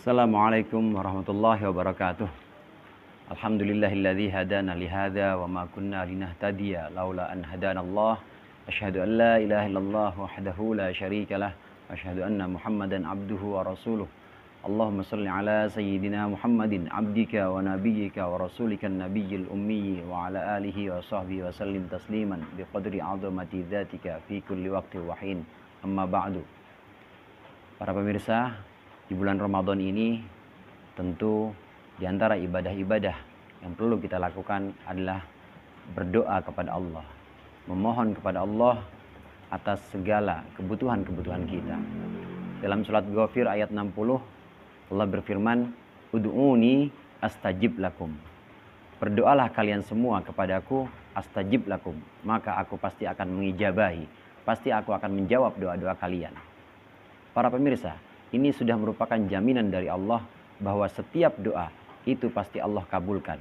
Assalamualaikum warahmatullahi wabarakatuh. Alhamdulillahilladzi hadana lihada wa ma kunna linahtadiya laula an hadanallah. Asyhadu an la ilaha illallah wahdahu la syarikalah wa asyhadu anna Muhammadan abduhu wa rasuluh. Allahumma shalli ala sayyidina Muhammadin abdika wa nabiyyika wa rasulika nabiyyil ummi wa ala alihi wa sahbihi wa sallim tasliman biqadri 'azamati dzatika fi kulli waqti wa hin. Amma ba'du. Para pemirsa, di bulan Ramadan ini tentu di antara ibadah-ibadah yang perlu kita lakukan adalah berdoa kepada Allah, memohon kepada Allah atas segala kebutuhan-kebutuhan kita. Dalam surat Ghafir ayat 60, Allah berfirman, "Ud'uni astajib lakum." Berdoalah kalian semua kepadaku, astajib lakum, maka aku pasti akan mengijabahi, pasti aku akan menjawab doa-doa kalian. Para pemirsa, ini sudah merupakan jaminan dari Allah bahwa setiap doa itu pasti Allah kabulkan.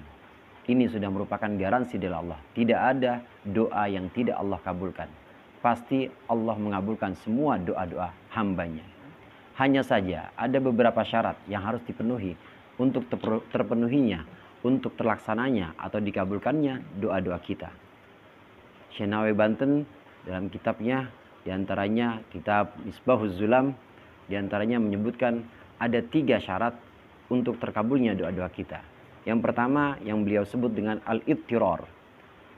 Ini sudah merupakan garansi dari Allah. Tidak ada doa yang tidak Allah kabulkan. Pasti Allah mengabulkan semua doa-doa hambanya. Hanya saja ada beberapa syarat yang harus dipenuhi untuk terpenuhinya, untuk terlaksananya atau dikabulkannya doa-doa kita. Syekh Nawawi Banten dalam kitabnya, diantaranya kitab Misbahuz Zulam, diantaranya menyebutkan ada 3 syarat untuk terkabulnya doa-doa kita. Yang pertama yang beliau sebut dengan al-ittirar.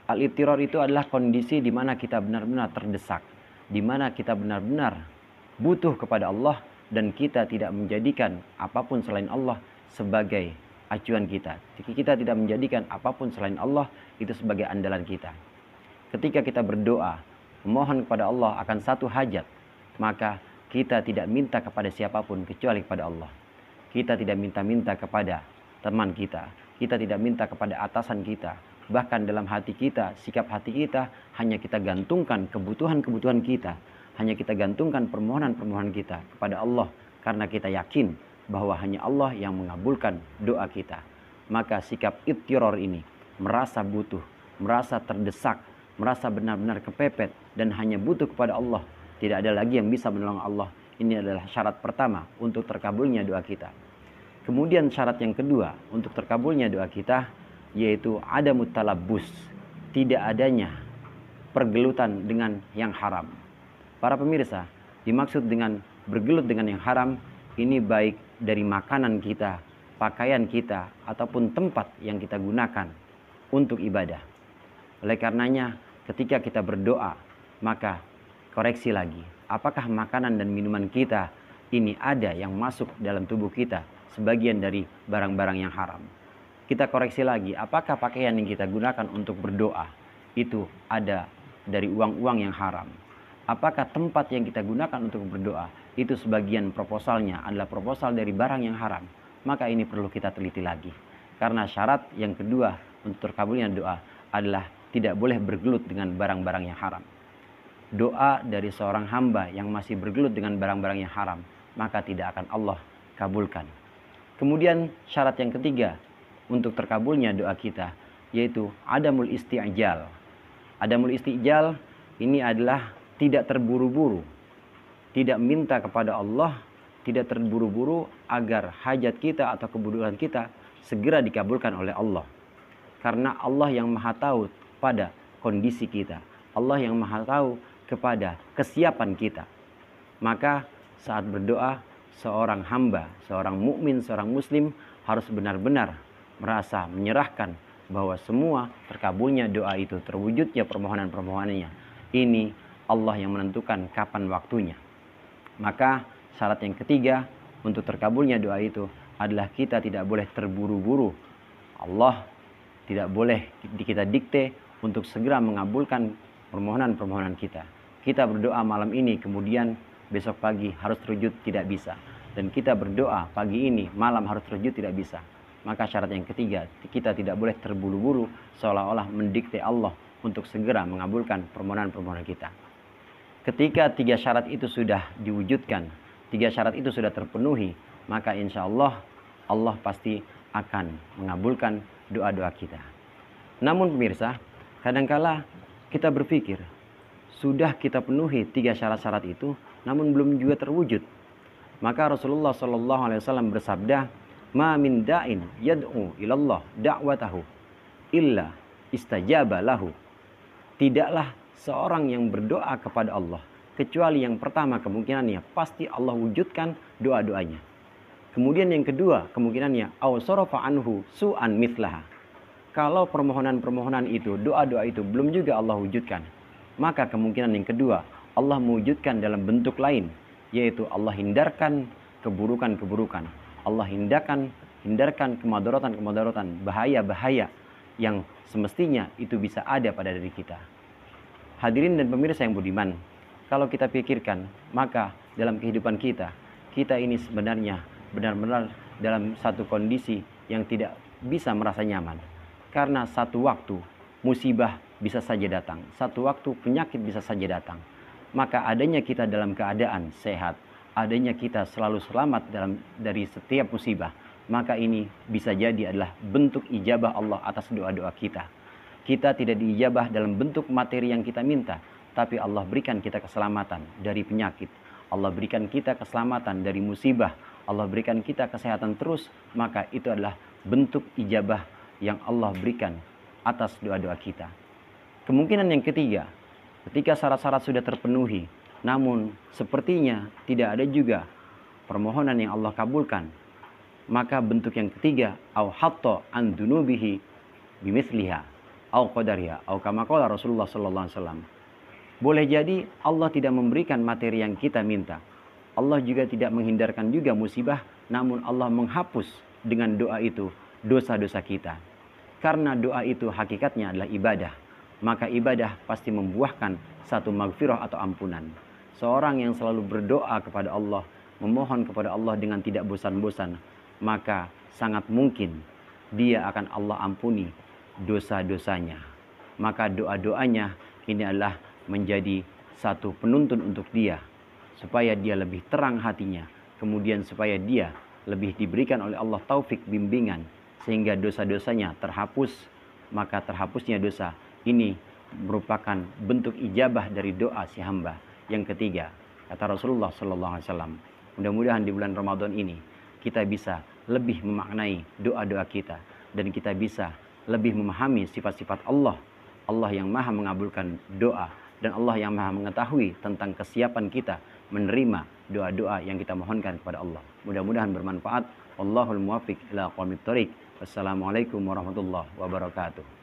Al-ittirar itu adalah kondisi di mana kita benar-benar terdesak, di mana kita benar-benar butuh kepada Allah dan kita tidak menjadikan apapun selain Allah sebagai acuan kita. Kita tidak menjadikan apapun selain Allah itu sebagai andalan kita. Ketika kita berdoa, memohon kepada Allah akan satu hajat, maka kita tidak minta kepada siapapun kecuali kepada Allah. Kita tidak minta-minta kepada teman kita. Kita tidak minta kepada atasan kita. Bahkan dalam hati kita, sikap hati kita, hanya kita gantungkan kebutuhan-kebutuhan kita. Hanya kita gantungkan permohonan-permohonan kita kepada Allah. Karena kita yakin bahwa hanya Allah yang mengabulkan doa kita. Maka sikap ittiror ini, merasa butuh, merasa terdesak, merasa benar-benar kepepet, dan hanya butuh kepada Allah. Tidak ada lagi yang bisa menolong Allah. Ini adalah syarat pertama untuk terkabulnya doa kita. Kemudian syarat yang kedua untuk terkabulnya doa kita yaitu adamut talabbus, tidak adanya pergelutan dengan yang haram. Para pemirsa, dimaksud dengan bergelut dengan yang haram ini baik dari makanan kita, pakaian kita, ataupun tempat yang kita gunakan untuk ibadah. Oleh karenanya, ketika kita berdoa, maka koreksi lagi, apakah makanan dan minuman kita ini ada yang masuk dalam tubuh kita sebagian dari barang-barang yang haram. Kita koreksi lagi, apakah pakaian yang kita gunakan untuk berdoa itu ada dari uang-uang yang haram. Apakah tempat yang kita gunakan untuk berdoa itu sebagian proposalnya adalah proposal dari barang yang haram. Maka ini perlu kita teliti lagi. Karena syarat yang kedua untuk terkabulnya doa adalah tidak boleh bergelut dengan barang-barang yang haram. Doa dari seorang hamba yang masih bergelut dengan barang-barang yang haram, maka tidak akan Allah kabulkan. Kemudian syarat yang ketiga untuk terkabulnya doa kita yaitu adamul isti'jal. Adamul isti'jal ini adalah tidak terburu-buru, tidak minta kepada Allah, tidak terburu-buru agar hajat kita atau kebutuhan kita segera dikabulkan oleh Allah. Karena Allah yang maha tahu pada kondisi kita, Allah yang maha tahu kepada kesiapan kita. Maka saat berdoa, seorang hamba, seorang mukmin, seorang muslim harus benar-benar merasa menyerahkan bahwa semua terkabulnya doa itu, terwujudnya permohonan-permohonannya, ini Allah yang menentukan kapan waktunya. Maka syarat yang ketiga untuk terkabulnya doa itu adalah kita tidak boleh terburu-buru. Allah tidak boleh kita dikte untuk segera mengabulkan permohonan-permohonan kita. Kita berdoa malam ini, kemudian besok pagi harus terwujud, tidak bisa. Dan kita berdoa pagi ini, malam harus terwujud, tidak bisa. Maka syarat yang ketiga, kita tidak boleh terburu-buru seolah-olah mendikte Allah untuk segera mengabulkan permohonan-permohonan kita. Ketika 3 syarat itu sudah diwujudkan, 3 syarat itu sudah terpenuhi, maka insya Allah, Allah pasti akan mengabulkan doa-doa kita. Namun pemirsa, kadangkala kita berpikir, sudah kita penuhi 3 syarat-syarat itu, namun belum juga terwujud. Maka Rasulullah Shallallahu Alaihi Wasallam bersabda, "Ma min da'in yad'u ilallah da'watahu illa istajaba lahu." Tidaklah seorang yang berdoa kepada Allah kecuali yang pertama kemungkinannya pasti Allah wujudkan doa-doanya. Kemudian yang kedua kemungkinannya aw sarafa anhu su'an mithlaha. Kalau permohonan-permohonan itu, doa-doa itu belum juga Allah wujudkan, maka kemungkinan yang kedua Allah mewujudkan dalam bentuk lain, yaitu Allah hindarkan keburukan-keburukan. Allah hindarkan kemadaratan-kemadaratan, bahaya-bahaya yang semestinya itu bisa ada pada diri kita. Hadirin dan pemirsa yang budiman, kalau kita pikirkan, maka dalam kehidupan kita ini sebenarnya benar-benar dalam satu kondisi yang tidak bisa merasa nyaman. Karena satu waktu musibah bisa saja datang, satu waktu penyakit bisa saja datang. Maka adanya kita dalam keadaan sehat, adanya kita selalu selamat dari setiap musibah, maka ini bisa jadi adalah bentuk ijabah Allah atas doa-doa kita. Kita tidak diijabah dalam bentuk materi yang kita minta, tapi Allah berikan kita keselamatan dari penyakit. Allah berikan kita keselamatan dari musibah. Allah berikan kita kesehatan terus, maka itu adalah bentuk ijabah yang Allah berikan atas doa-doa kita. Kemungkinan yang ketiga, ketika syarat-syarat sudah terpenuhi, namun sepertinya tidak ada juga permohonan yang Allah kabulkan, maka bentuk yang ketiga, au hatta an dunubihi bimithliha au qadariha au kama qala Rasulullah sallallahu alaihi wasallam. Boleh jadi Allah tidak memberikan materi yang kita minta. Allah juga tidak menghindarkan juga musibah, namun Allah menghapus dengan doa itu dosa-dosa kita. Karena doa itu hakikatnya adalah ibadah, maka ibadah pasti membuahkan satu maghfirah atau ampunan. Seorang yang selalu berdoa kepada Allah, memohon kepada Allah dengan tidak bosan-bosan, maka sangat mungkin dia akan Allah ampuni dosa-dosanya. Maka doa-doanya ini adalah menjadi satu penuntun untuk dia, supaya dia lebih terang hatinya, kemudian supaya dia lebih diberikan oleh Allah taufik bimbingan, sehingga dosa-dosanya terhapus. Maka terhapusnya dosa ini merupakan bentuk ijabah dari doa si hamba. Yang ketiga, kata Rasulullah Sallallahu Alaihi Wasallam, mudah-mudahan di bulan Ramadan ini kita bisa lebih memaknai doa-doa kita, dan kita bisa lebih memahami sifat-sifat Allah. Allah yang maha mengabulkan doa, dan Allah yang maha mengetahui tentang kesiapan kita menerima doa-doa yang kita mohonkan kepada Allah. Mudah-mudahan bermanfaat. Wallahul muwaffiq ila aqwamit thoriq. Wassalamualaikum warahmatullahi wabarakatuh.